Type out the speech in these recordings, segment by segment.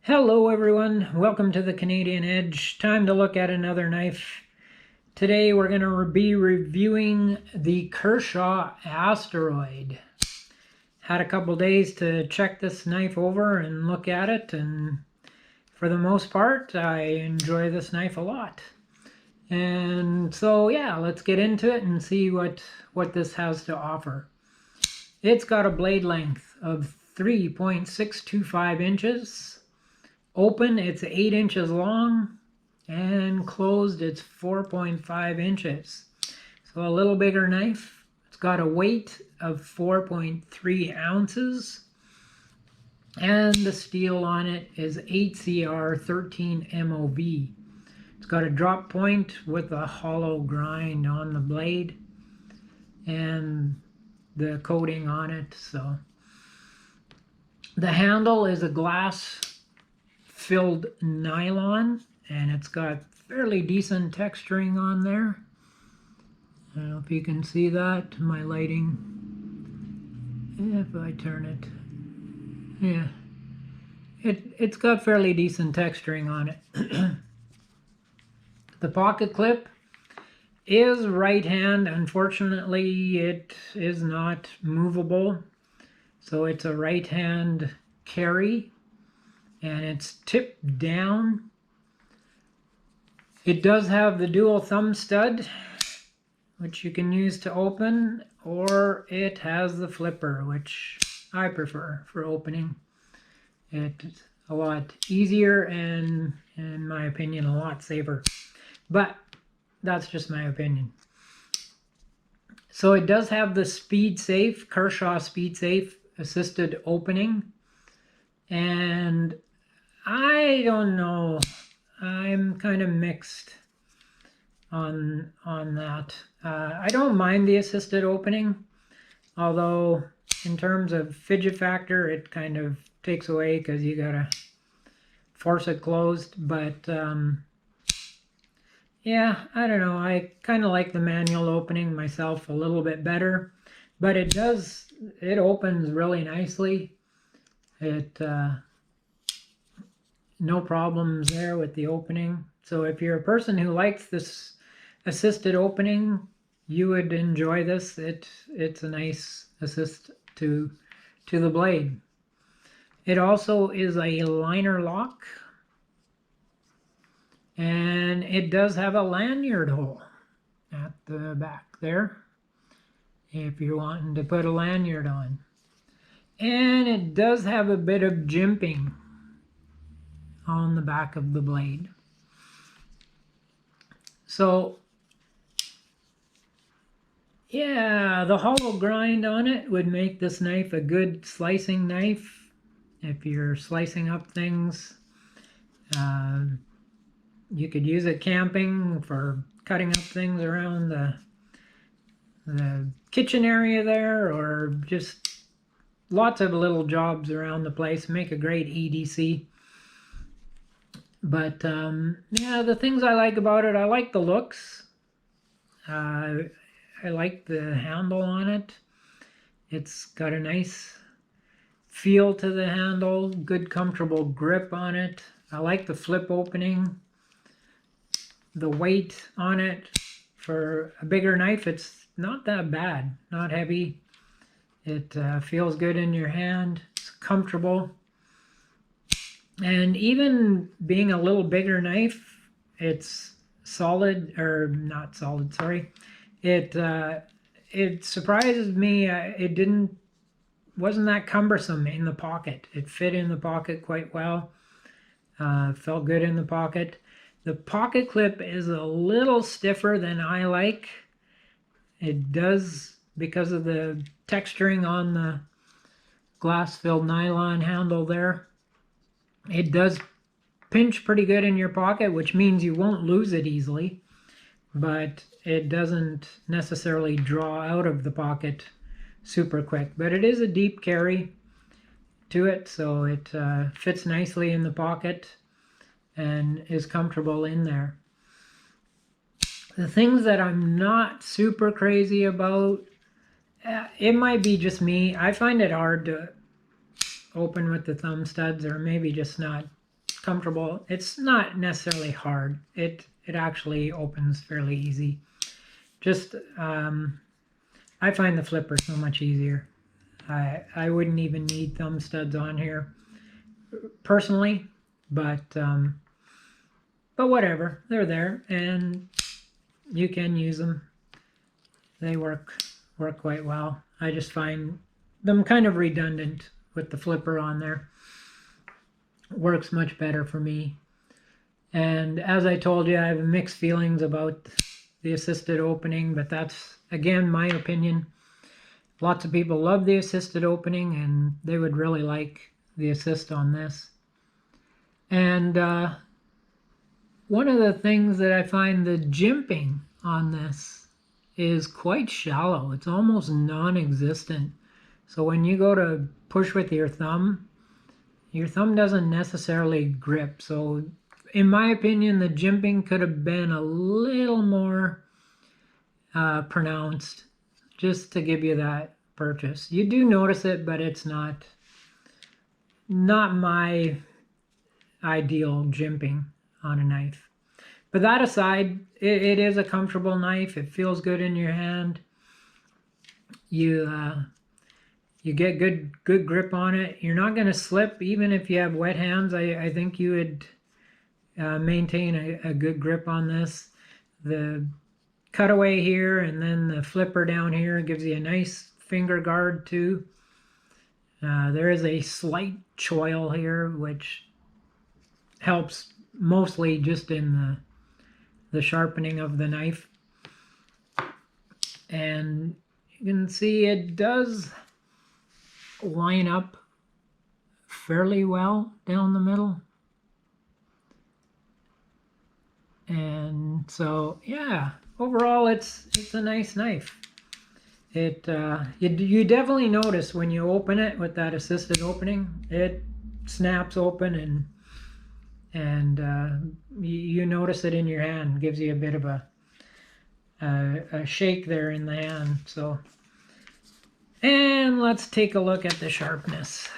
Hello everyone, welcome to the Canadian Edge. Time to look at another knife. Today we're going to be reviewing the Kershaw Asteroid. Had a couple days to check this knife over and look at it, and for the most part I enjoy this knife a lot. And so yeah, let's get into it and see what this has to offer. It's got a blade length of 3.625 inches. Open, it's 8 inches long, and closed, it's 4.5 inches. So a little bigger knife. It's got a weight of 4.3 ounces, and the steel on it is 8CR 13 MOV. It's got a drop point with a hollow grind on the blade and the coating on it. So the handle is a glass filled nylon, and it's got fairly decent texturing on there. I don't know if you can see that, my lighting. If I turn it, yeah, it's got fairly decent texturing on it. The pocket clip is right hand. Unfortunately, it is not movable, so it's a right hand carry, and it's tipped down. It does have the dual thumb stud, which you can use to open, or it has the flipper, which I prefer for opening. It's a lot easier and, in my opinion, a lot safer. But that's just my opinion. So it does have the Speed Safe, Kershaw Speed Safe assisted opening, and I don't know. I'm kind of mixed on that. I don't mind the assisted opening, although in terms of fidget factor, it kind of takes away because you gotta force it closed. But yeah, I don't know. I kind of like the manual opening myself a little bit better, but it opens really nicely. No problems there with the opening. So if you're a person who likes this assisted opening, you would enjoy this. It's a nice assist to the blade. It also is a liner lock, and it does have a lanyard hole at the back there if you're wanting to put a lanyard on. And it does have a bit of jimping on the back of the blade. So yeah, the hollow grind on it would make this knife a good slicing knife if you're slicing up things. You could use it camping for cutting up things around the kitchen area there, or just lots of little jobs around the place. Make a great EDC. But yeah, the things I like about it, I like the looks. I like the handle on it. It's got a nice feel to the handle, good comfortable grip on it. I like the flip opening. The weight on it, for a bigger knife, it's not that bad, not heavy. It feels good in your hand, it's comfortable. And even being a little bigger knife, it's solid, or not solid, sorry. It surprises me. It wasn't that cumbersome in the pocket. It fit in the pocket quite well. Felt good in the pocket. The pocket clip is a little stiffer than I like. It does, because of the texturing on the glass-filled nylon handle there. It does pinch pretty good in your pocket, which means you won't lose it easily, but it doesn't necessarily draw out of the pocket super quick. But it is a deep carry to it, so it fits nicely in the pocket and is comfortable in there. The things that I'm not super crazy about, it might be just me. I find it hard to open with the thumb studs, or maybe just not comfortable. It's not necessarily hard. It actually opens fairly easy. Just I find the flipper so much easier. I wouldn't even need thumb studs on here personally, but whatever, they're there and you can use them. They work quite well. I just find them kind of redundant with the flipper on there. Works much better for me. And as I told you, I have mixed feelings about the assisted opening, but that's, again, my opinion. Lots of people love the assisted opening, and they would really like the assist on this. And one of the things that I find, the jimping on this is quite shallow. It's almost non-existent. So when you go to push with your thumb doesn't necessarily grip. So in my opinion, the jimping could have been a little more pronounced, just to give you that purchase. You do notice it, but it's not my ideal jimping on a knife. But that aside, it is a comfortable knife. It feels good in your hand. You get good grip on it. You're not going to slip even if you have wet hands. I think you would maintain a good grip on this. The cutaway here and then the flipper down here gives you a nice finger guard too. There is a slight choil here, which helps mostly just in the sharpening of the knife. And you can see it does line up fairly well down the middle. And so, yeah, overall it's a nice knife. You definitely notice when you open it with that assisted opening, it snaps open, and you notice it in your hand. It gives you a bit of a shake there in the hand. So, and let's take a look at the sharpness.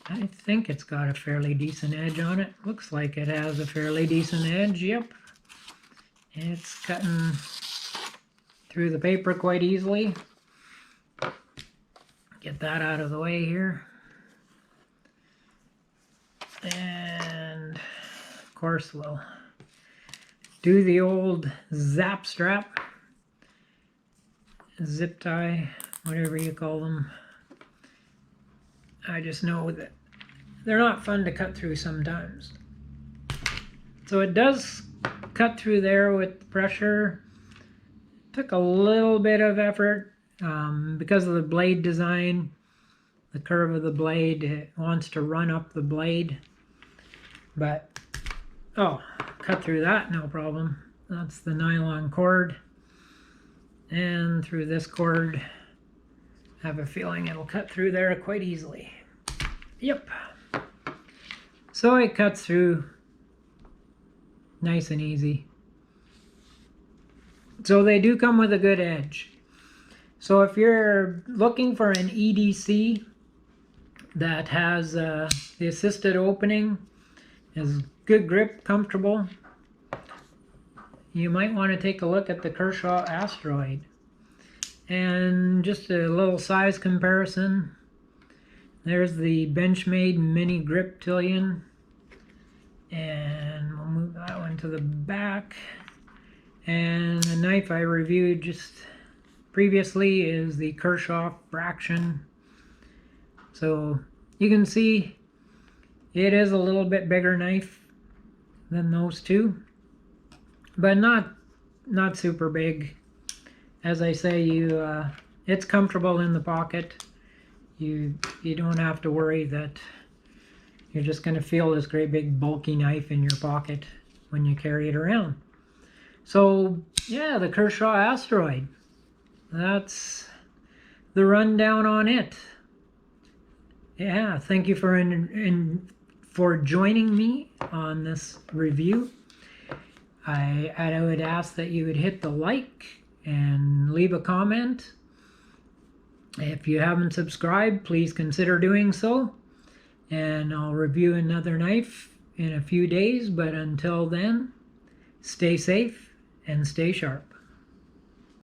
I think it's got a fairly decent edge on it. Looks like it has a fairly decent edge. Yep, it's cutting through the paper quite easily. Get that out of the way here. And of course we'll do the old zap strap, zip tie, whatever you call them. I just know that they're not fun to cut through sometimes. So it does cut through there with pressure. Took a little bit of effort because of the blade design, the curve of the blade. It wants to run up the blade, but oh, cut through that no problem. That's the nylon cord, and through this cord, I have a feeling it'll cut through there quite easily. Yep. So it cuts through nice and easy. So they do come with a good edge. So if you're looking for an EDC that has the assisted opening, is good grip, comfortable, you might want to take a look at the Kershaw Asteroid. And just a little size comparison. There's the Benchmade Mini Grip Tillion. And we'll move that one to the back. And the knife I reviewed just previously is the Kershaw Fraction. So you can see it is a little bit bigger knife than those two, but not super big. As I say, it's comfortable in the pocket. You don't have to worry that you're just going to feel this great big bulky knife in your pocket when you carry it around. So yeah, the Kershaw Asteroid. That's the rundown on it. Yeah, thank you for joining me on this review. I would ask that you would hit the like and leave a comment. If you haven't subscribed, please consider doing so. And I'll review another knife in a few days, but until then, stay safe and stay sharp.